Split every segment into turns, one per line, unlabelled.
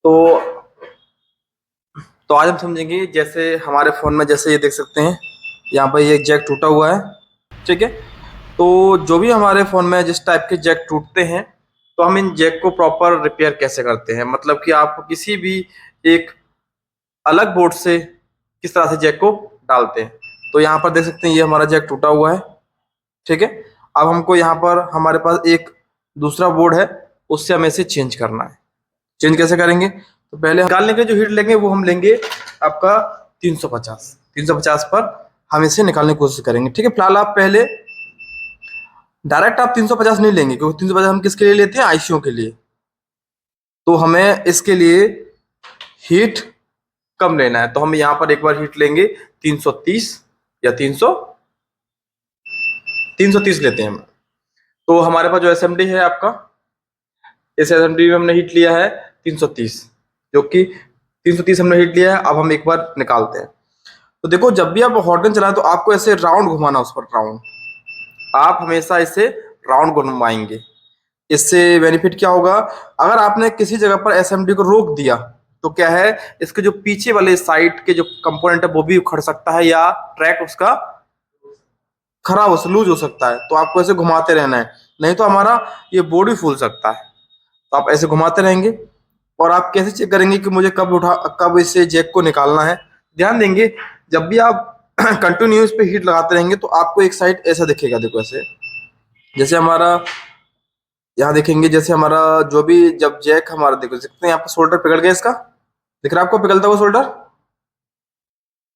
तो आज हम समझेंगे, जैसे हमारे फ़ोन में जैसे ये देख सकते हैं, यहाँ पर ये जैक टूटा हुआ है, ठीक है। तो जो भी हमारे फ़ोन में जिस टाइप के जैक टूटते हैं, तो हम इन जैक को प्रॉपर रिपेयर कैसे करते हैं, मतलब कि आप किसी भी एक अलग बोर्ड से किस तरह से जैक को डालते हैं। तो यहाँ पर देख सकते हैं, ये हमारा जैक टूटा हुआ है, ठीक है। अब हमको यहाँ पर हमारे पास एक दूसरा बोर्ड है, उससे हमें इसे चेंज करना है। चेंज कैसे करेंगे? तो पहले निकालने के लिए जो हीट लेंगे वो हम लेंगे आपका 350 पर हम इसे निकालने की कोशिश करेंगे, ठीक है। फिलहाल आप पहले डायरेक्ट आप 350 नहीं लेंगे, क्योंकि 350 हम किसके लिए लेते हैं? आईसीयू के लिए। तो हमें इसके लिए हीट कम लेना है, तो हम यहाँ पर एक बार हीट लेंगे 330 या 330 लेते हैं हम। तो हमारे पास जो एसएमडी है आपका, इस एसएमडी में हमने हीट लिया है 330, जो कि 330 हमने हीट लिया है। अब हम एक बार निकालते हैं। तो देखो, जब भी आप हॉट गन चलाएं तो आपको ऐसे राउंड घुमाना, उस पर राउंड, आप हमेशा इसे राउंड घुमाएंगे। इससे बेनिफिट क्या होगा? अगर आपने किसी जगह पर एसएमडी को रोक दिया तो क्या है, इसके जो पीछे वाले साइड के जो कंपोनेंट है वो भी उखड़ सकता है, या ट्रैक उसका खराब हो, लूज हो सकता है। तो आपको ऐसे घुमाते रहना है, नहीं तो हमारा ये बोर्ड भी फूल सकता है। तो आप ऐसे घुमाते रहेंगे। और आप कैसे चेक करेंगे कि मुझे कब इसे जैक को निकालना है? ध्यान देंगे, जब भी आप कंटिन्यू इस पे हीट लगाते रहेंगे तो आपको एक साइड ऐसा दिखेगा। देखो ऐसे, जैसे हमारा यहाँ देखेंगे, जैसे हमारा जो भी जब जैक हमारा, देखो सकते हैं यहाँ पर शोल्डर पिघल गया इसका, दिख रहा है आपको पिघलता हुआ शोल्डर।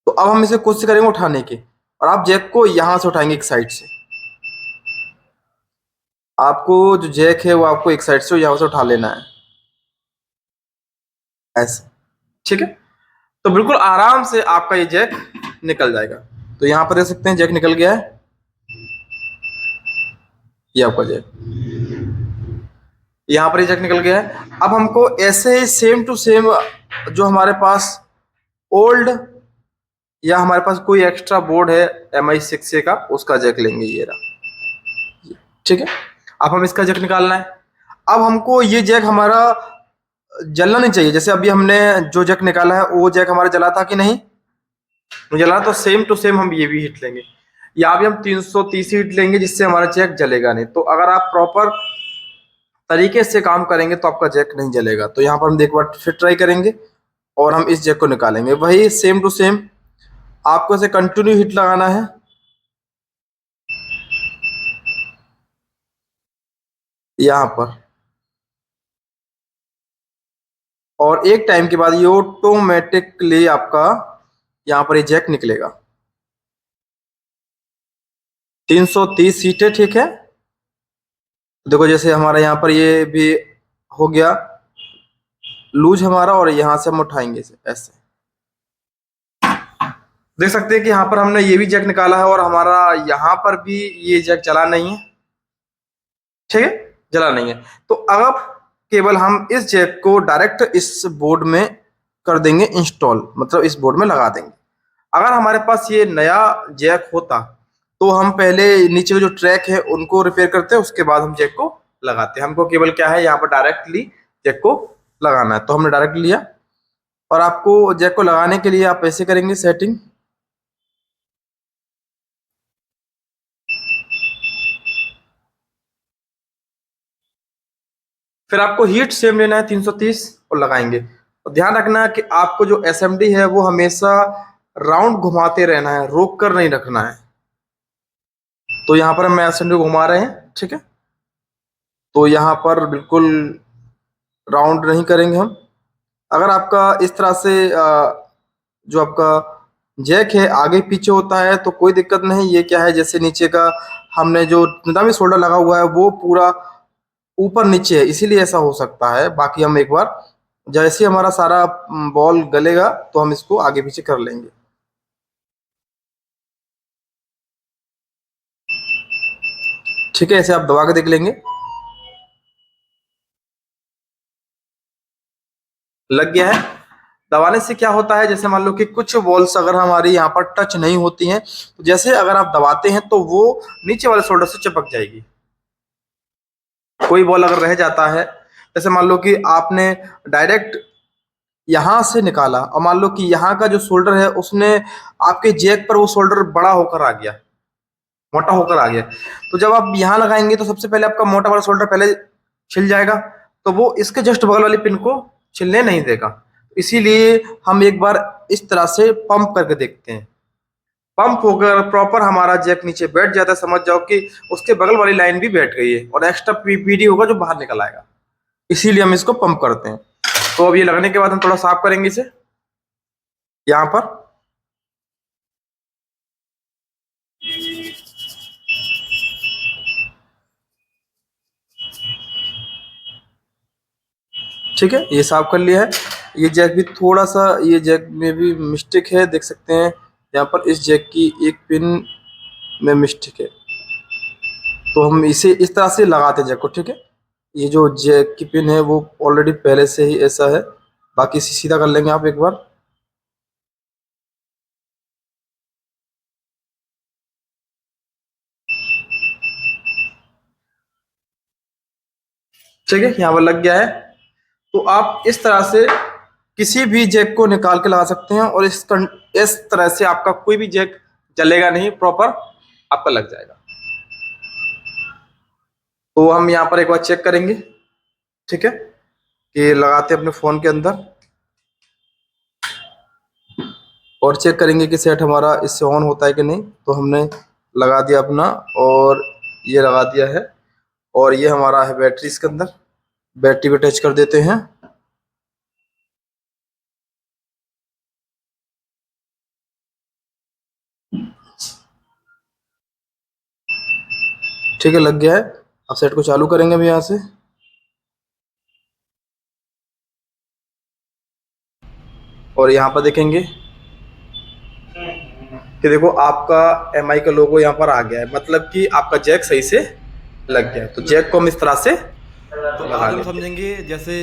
तो अब हम इसे कोशिश करेंगे उठाने की, और आप जैक को यहाँ से उठाएंगे एक साइड से। आपको जो जैक है वो आपको एक साइड से यहाँ से उठा लेना है, ऐसे, ठीक है। तो बिल्कुल आराम से आपका ये जैक निकल जाएगा। तो यहाँ पर देख सकते हैं जैक निकल गया है, ये आपका जैक, यहाँ पर ये जैक निकल गया है। अब हमको ऐसे ही सेम टू सेम जो हमारे पास ओल्ड या हमारे पास कोई एक्स्ट्रा बोर्ड है MI6A का, उसका जैक लेंगे, ये रहा, ठीक है। अब हम इसका जैक निकालना है। अब हमको ये जैक हमारा जलना नहीं चाहिए। जैसे अभी हमने जो जैक निकाला है वो जैक हमारा जला था कि नहीं? जला, तो सेम टू सेम हम ये भी हीट लेंगे। यहाँ भी हम 330 हीट लेंगे, जिससे हमारा जैक जलेगा नहीं। तो अगर आप प्रॉपर तरीके से काम करेंगे तो आपका जैक नहीं जलेगा। तो यहाँ पर हम एक बार फिर ट्राई करेंगे और हम इस जैक को निकालेंगे। वही सेम टू सेम आपको इसे कंटिन्यू हीट लगाना है, यहाँ पर, और एक टाइम के बाद ये ऑटोमेटिकली आपका यहाँ पर ये जैक निकलेगा। 330 सीटें, ठीक है। देखो जैसे हमारा यहाँ पर ये भी हो गया लूज हमारा, और यहाँ से हम उठाएंगे इसे ऐसे। देख सकते हैं कि यहाँ पर हमने ये भी जैक निकाला है, और हमारा यहाँ पर भी ये जैक जला नहीं है, ठीक है, जला नहीं है। तो अब केवल हम इस जैक को डायरेक्ट इस बोर्ड में कर देंगे इंस्टॉल, मतलब इस बोर्ड में लगा देंगे। अगर हमारे पास ये नया जैक होता तो हम पहले नीचे के जो ट्रैक है उनको रिपेयर करते हैं, उसके बाद हम जैक को लगाते हैं। हमको केवल क्या है, यहाँ पर डायरेक्टली जैक को लगाना है। तो हमने डायरेक्ट लिया, और आपको जैक को लगाने के लिए आप ऐसे करेंगे सेटिंग, फिर आपको हीट सेम लेना है 330 और लगाएंगे। और ध्यान रखना है कि आपको जो एसएमडी है वो हमेशा राउंड घुमाते रहना है, रोक कर नहीं रखना है। तो यहाँ पर हम एसएमडी घुमा रहे हैं, ठीक है। तो यहाँ पर बिल्कुल राउंड नहीं करेंगे हम। अगर आपका इस तरह से जो आपका जैक है आगे पीछे होता है तो कोई दिक्कत नहीं। ये क्या है, जैसे नीचे का हमने जो जितना भी शोल्डर लगा हुआ है वो पूरा ऊपर नीचे है, इसीलिए ऐसा हो सकता है। बाकी हम एक बार जैसे ही हमारा सारा बॉल गलेगा तो हम इसको आगे पीछे कर लेंगे, ठीक है। ऐसे आप दबा के देख लेंगे, लग गया है। दबाने से क्या होता है, जैसे मान लो कि कुछ बॉल्स अगर हमारी यहाँ पर टच नहीं होती हैं, तो जैसे अगर आप दबाते हैं तो वो नीचे वाले शोल्डर से चिपक जाएगी। कोई बॉल अगर रह जाता है, जैसे मान लो कि आपने डायरेक्ट यहाँ से निकाला और मान लो कि यहाँ का जो शोल्डर है उसने आपके जैक पर वो शोल्डर बड़ा होकर आ गया, मोटा होकर आ गया, तो जब आप यहाँ लगाएंगे तो सबसे पहले आपका मोटा वाला शोल्डर पहले छिल जाएगा, तो वो इसके जस्ट बगल वाली पिन को छिलने नहीं देगा। इसीलिए हम एक बार इस तरह से पंप करके देखते हैं। पंप होकर प्रॉपर हमारा जैक नीचे बैठ जाता है, समझ जाओ कि उसके बगल वाली लाइन भी बैठ गई है और एक्स्ट्रा पीडी होगा जो बाहर निकल आएगा, इसीलिए हम इसको पंप करते हैं। तो अब ये लगने के बाद हम थोड़ा साफ करेंगे इसे यहाँ पर। ठीक है, ये साफ कर लिया है। ये जैक भी थोड़ा सा, ये जैक में भी मिस्टेक है, देख सकते हैं यहाँ पर इस जैक की एक पिन में मिस्टेक है, तो हम इसे इस तरह से लगाते हैं जैक को। ठीक है, ये जो जैक की पिन है वो ऑलरेडी पहले से ही ऐसा है, बाकी इसे सीधा कर लेंगे आप एक बार। ठीक है, यहाँ पर लग गया है। तो आप इस तरह से किसी भी जैक को निकाल के लगा सकते हैं और इस तरह से आपका कोई भी जैक जलेगा नहीं, प्रॉपर आपका लग जाएगा। तो हम यहाँ पर एक बार चेक करेंगे, ठीक है, कि लगाते हैं अपने फोन के अंदर और चेक करेंगे कि सेट हमारा इससे ऑन होता है कि नहीं। तो हमने लगा दिया अपना और ये लगा दिया है, और ये हमारा है बैटरी, इसके अंदर बैटरी पे टच कर देते हैं। ठीक है, लग गया है। अब सेट को चालू करेंगे हम यहाँ से, और यहाँ पर देखेंगे कि देखो आपका MI का लोगो यहाँ पर आ गया है, मतलब कि आपका जैक सही से लग गया है। तो जैक को हम इस तरह से तो हम समझेंगे, जैसे